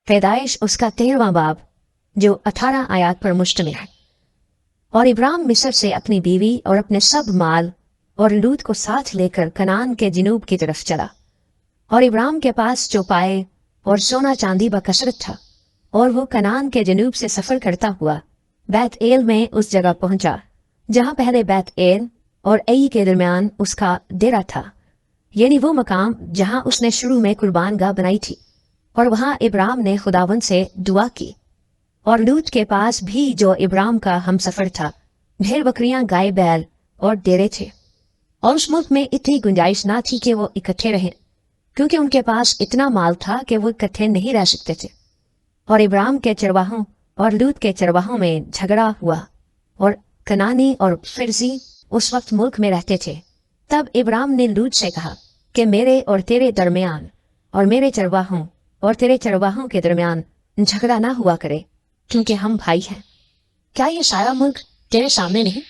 पैदाइश उसका 13वां बाब जो 18 आयत पर मुश्तमिल है। और इब्राहिम मिस्र से अपनी बीवी और अपने सब माल और लूत को साथ लेकर कनान के जनूब की तरफ चला। और इब्राहिम के पास चौपाए और सोना चांदी बकसरत था, और वो कनान के जनूब से सफर करता हुआ बैत एल में उस जगह पहुंचा जहां पहले बैत एल और एई के दरमियान उसका डेरा था, यानी वो मकाम जहां उसने शुरू में कुर्बान गाह बनाई थी। और वहां इब्राहिम ने खुदावन से दुआ की। और लूत के पास भी जो इब्राहिम का हमसफर था, भेड़ बकरियां, गाय बैल और डेरे थे। और उस मुल्क में इतनी गुंजाइश ना थी कि वो इकट्ठे रहें, क्योंकि उनके पास इतना माल था कि वो इकट्ठे नहीं रह सकते थे। और इब्राहिम के चरवाहों और लूत के चरवाहों में झगड़ा हुआ, और कनानी और फिरजी उस वक्त मुल्क में रहते थे। तब इब्राहिम ने लूत से कहा कि मेरे और तेरे दरमियान और मेरे चरवाहों और तेरे चरवाहों के दरमियान झगड़ा ना हुआ करे, क्योंकि हम भाई हैं। क्या ये सारा मुल्क तेरे सामने नहीं?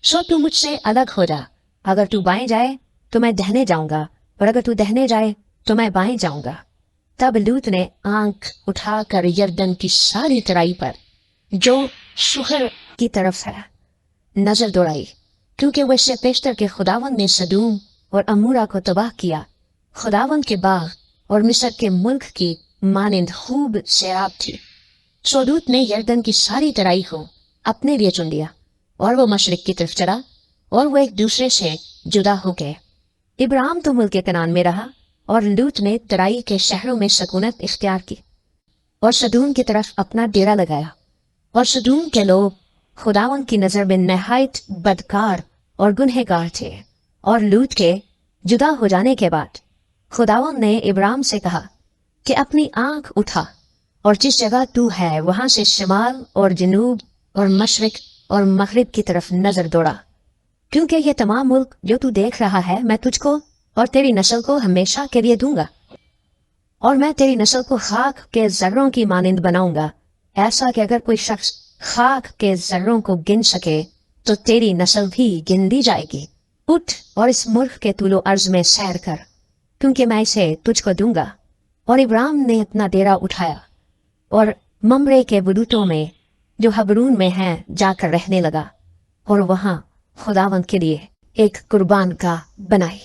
सो तू मुझसे अलग हो जा। अगर तू बाएं जाए तो मैं दहने जाऊंगा, और अगर तू दहने जाए तो मैं बाएं जाऊंगा। तब लूत ने आंख उठाकर यरदन की सारी तराई पर जो शुहर की तरफ है नजर दौड़ाई, क्योंकि वह इससे पेशतर के खुदावन ने सदूम और अमूरा को तबाह किया। खुदावन के बाग और मिस्र के मुल्क की मानिंद खूब सैराब थी। सो लूत ने यरदन की सारी तराई को अपने लिए चुन लिया, और वो मशरिक की तरफ चला, और वो एक दूसरे से जुदा हो गए। इब्राहिम तो मुल्क कनान में रहा, और लूत ने तराई के शहरों में सकूनत इख्तियार की और सदूम की तरफ अपना डेरा लगाया। और सदूम के लोग खुदावन की नजर में नहायत बदकार और गुनहगार थे। और लूत के जुदा हो जाने के बाद खुदावन ने इब्राहिम से कहा कि अपनी आंख उठा और जिस जगह तू है वहां से शिमाल और जनूब और मशरिक और मगरिब की तरफ नजर दौड़ा, क्योंकि ये तमाम मुल्क जो तू देख रहा है मैं तुझको और तेरी नस्ल को हमेशा के लिए दूंगा। और मैं तेरी नस्ल को खाक के जर्रों की मानिंद बनाऊंगा, ऐसा कि अगर कोई शख्स खाक के जर्रों को गिन सके तो तेरी नस्ल भी गिन ली जाएगी। उठ और इस मुल्क के तुलो अर्ज में सैर कर, क्योंकि मैं इसे तुझको दूंगा। और इब्राहिम ने अपना डेरा उठाया और ममरे के बुलूतों में जो हबरून में है जाकर रहने लगा, और वहां खुदावंद के लिए एक कुर्बान गाह बनाई।